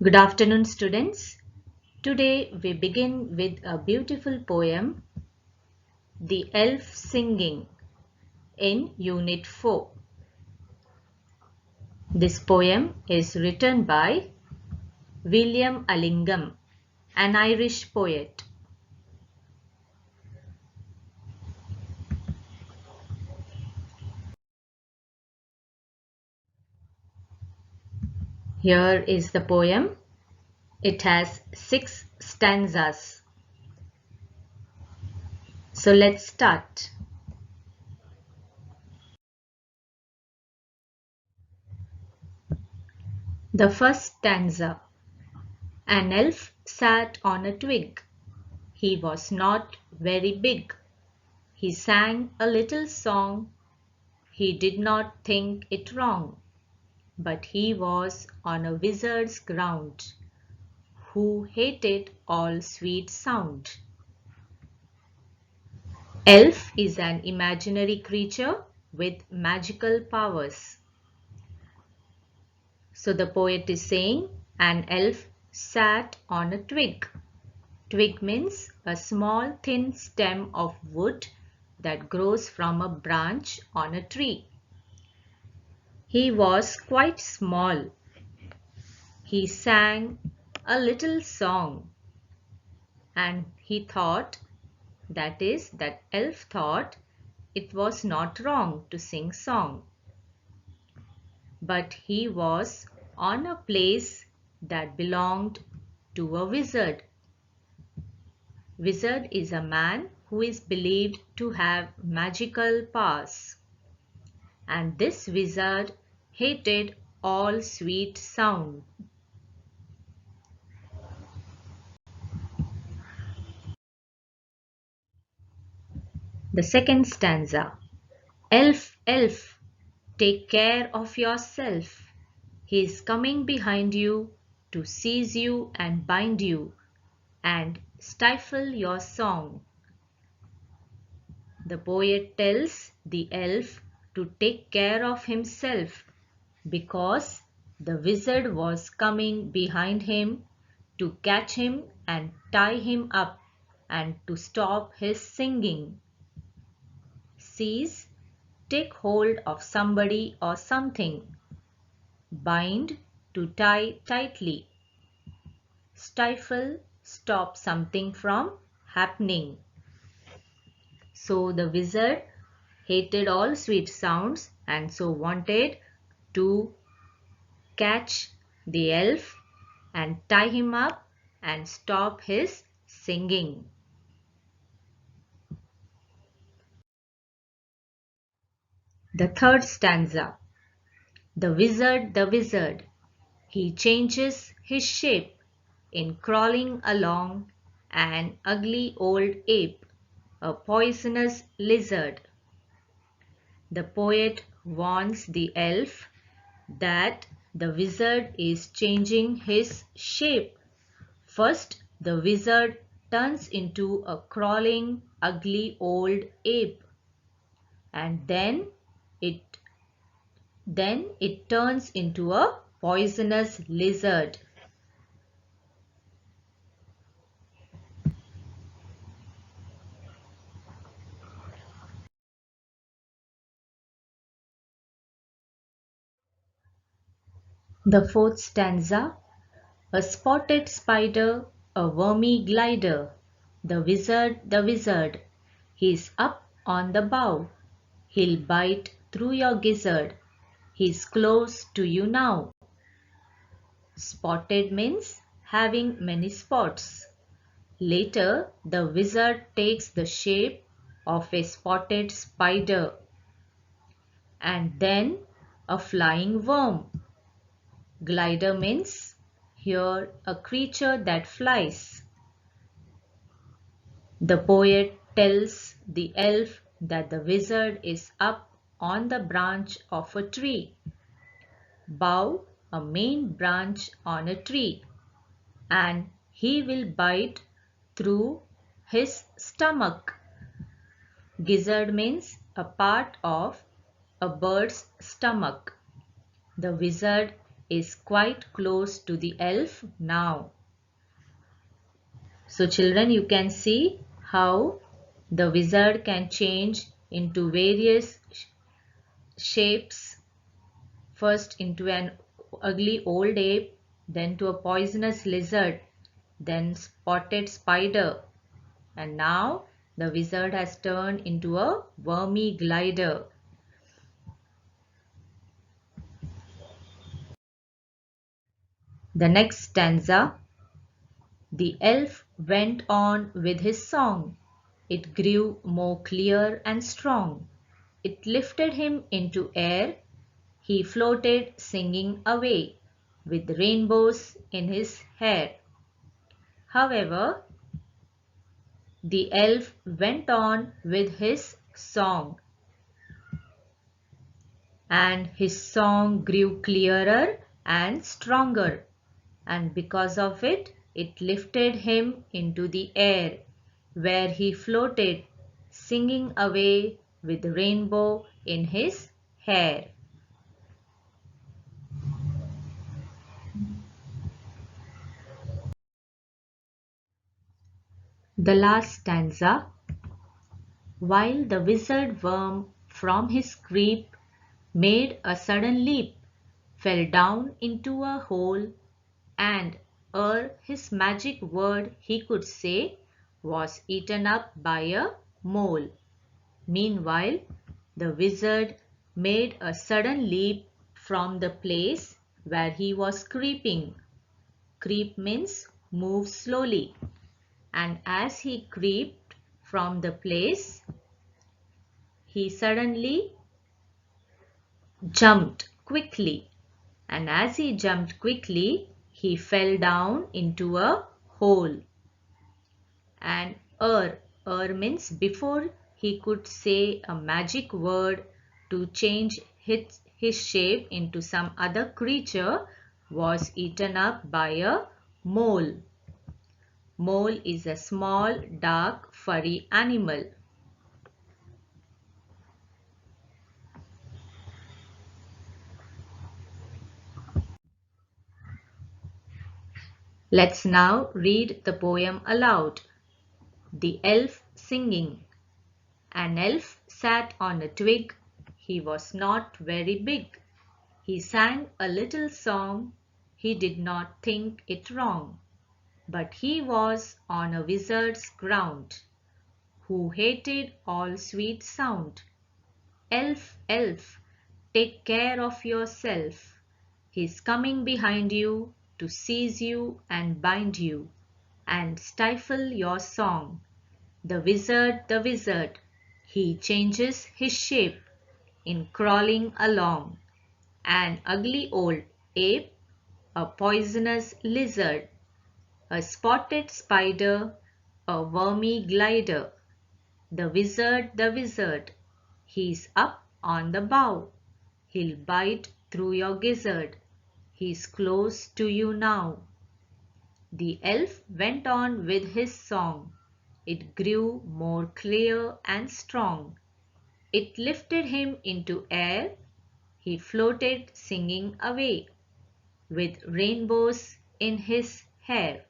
Good afternoon, students. Today we begin with a beautiful poem, The Elf Singing, in Unit 4. This poem is written by William Allingham, an Irish poet. Here is the poem. It has 6 stanzas. So let's start. The first stanza. An elf sat on a twig. He was not very big. He sang a little song. He did not think it wrong, but he was on a wizard's ground, who hated all sweet sound. Elf is an imaginary creature with magical powers. So the poet is saying an elf sat on a twig. Twig means a small thin stem of wood that grows from a branch on a tree. He was quite small. He sang a little song, and he thought, that elf thought, it was not wrong to sing song. But he was on a place that belonged to a wizard. Wizard is a man who is believed to have magical powers. And this wizard hated all sweet sound. The second stanza. Elf, elf, take care of yourself. He is coming behind you to seize you and bind you and stifle your song. The poet tells the elf to take care of himself because the wizard was coming behind him to catch him and tie him up and to stop his singing. Seize, take hold of somebody or something. Bind, to tie tightly. Stifle, stop something from happening. So the wizard hated all sweet sounds and so wanted to catch the elf and tie him up and stop his singing. The third stanza. The wizard, he changes his shape in crawling along an ugly old ape, a poisonous lizard. The poet warns the elf that the wizard is changing his shape. First, the wizard turns into a crawling, ugly old ape, and it then it turns into a poisonous lizard. The fourth stanza. A spotted spider, a wormy glider. The wizard, he's up on the bough. He'll bite through your gizzard. He's close to you now. Spotted means having many spots. Later, the wizard takes the shape of a spotted spider and then a flying worm. Glider means here a creature that flies. The poet tells the elf that the wizard is up on the branch of a tree. Bough, a main branch on a tree, and he will bite through his stomach. Gizzard means a part of a bird's stomach. The wizard is quite close to the elf now. So children, you can see how the wizard can change into various shapes. First into an ugly old ape, then to a poisonous lizard, then spotted spider, and now the wizard has turned into a wormy glider. The next stanza. The elf went on with his song. It grew more clear and strong. It lifted him into air. He floated singing away with rainbows in his hair. However, the elf went on with his song, and his song grew clearer and stronger, and because of it, it lifted him into the air, where he floated, singing away with rainbow in his hair. The last stanza. While the wizard worm from his creep made a sudden leap, fell down into a hole, and ere his magic word he could say, was eaten up by a mole. Meanwhile, the wizard made a sudden leap from the place where he was creeping. Creep means move slowly. And as he crept from the place, he suddenly jumped quickly. And as he jumped quickly, he fell down into a hole. And means before he could say a magic word to change his shape into some other creature, was eaten up by a mole. Mole is a small, dark, furry animal. Let's now read the poem aloud. The Elf Singing. An elf sat on a twig. He was not very big. He sang a little song. He did not think it wrong. But he was on a wizard's ground, who hated all sweet sound. Elf, elf, take care of yourself. He's coming behind you to seize you and bind you, and stifle your song. The wizard, he changes his shape in crawling along. An ugly old ape, a poisonous lizard, a spotted spider, a wormy glider. The wizard, he's up on the bough. He'll bite through your gizzard. He's close to you now. The elf went on with his song. It grew more clear and strong. It lifted him into air. He floated singing away with rainbows in his hair.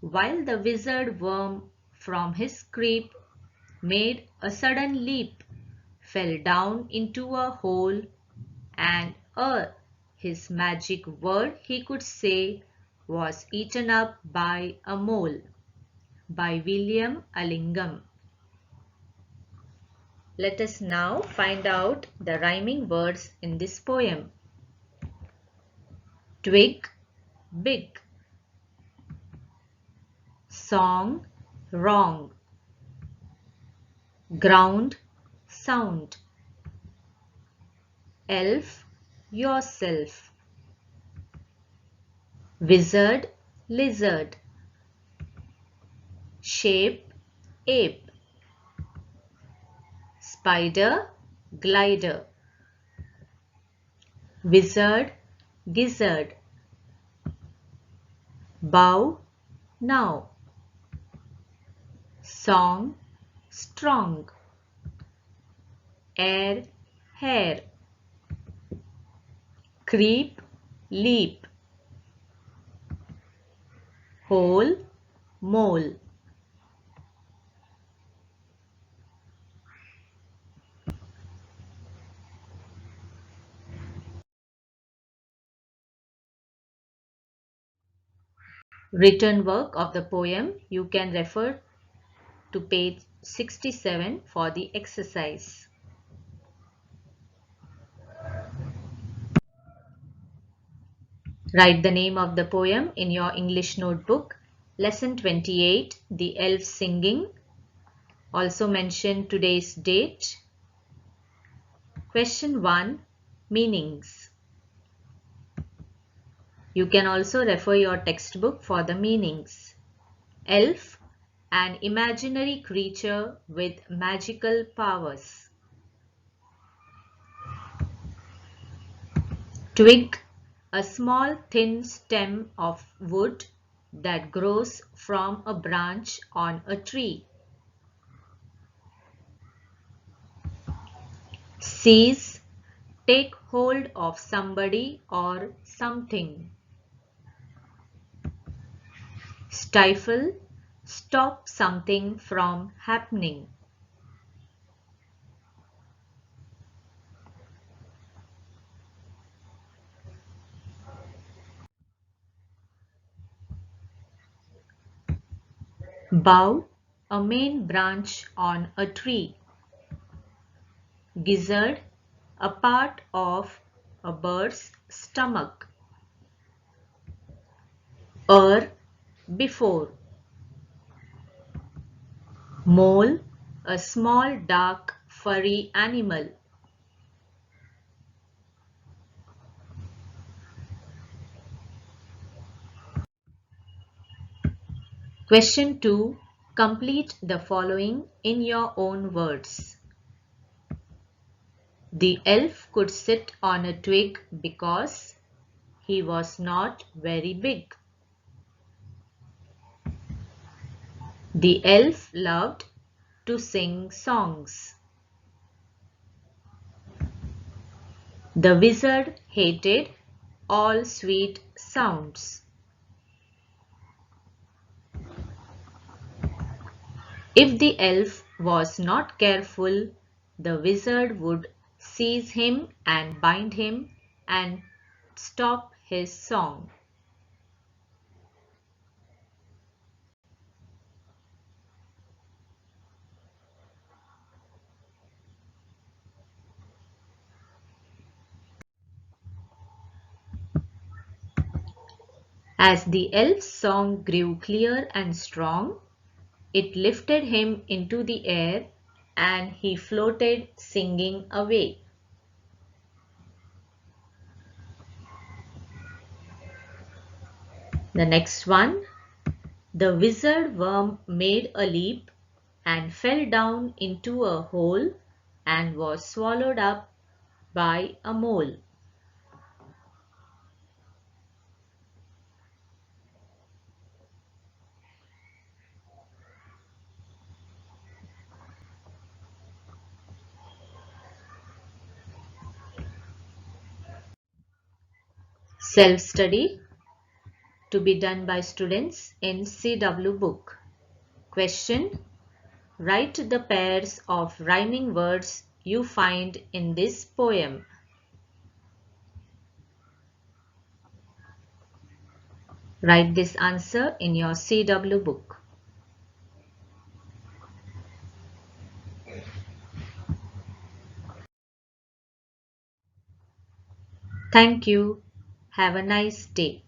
While the wizard worm from his creep made a sudden leap, fell down into a hole, and his magic word he could say, was eaten up by a mole. By William Allingham. Let us now find out the rhyming words in this poem. Twig, big. Song, wrong. Ground, sound. Elf, yourself. Wizard, lizard. Shape, ape. Spider, glider. Wizard, gizzard. Bow, now. Song, strong. Air, hair. Creep, leap. Hole, mole. Written work of the poem, you can refer to page 67 for the exercise. Write the name of the poem in your English notebook. Lesson 28, The Elf Singing. Also mention today's date. Question 1, Meanings. You can also refer your textbook for the meanings. Elf, an imaginary creature with magical powers. Twig, a small thin stem of wood that grows from a branch on a tree. Seize, take hold of somebody or something. Stifle, stop something from happening. Bough, a main branch on a tree. Gizzard, a part of a bird's stomach. Before. Mole, a small dark furry animal. Question 2. Complete the following in your own words. The elf could sit on a twig because he was not very big. The elf loved to sing songs. The wizard hated all sweet sounds. If the elf was not careful, the wizard would seize him and bind him and stop his song. As the elf's song grew clear and strong, it lifted him into the air and he floated singing away. The next one, the wizard worm made a leap and fell down into a hole and was swallowed up by a mole. Self-study to be done by students in CW book. Question: write the pairs of rhyming words you find in this poem. Write this answer in your CW book. Thank you. Have a nice day.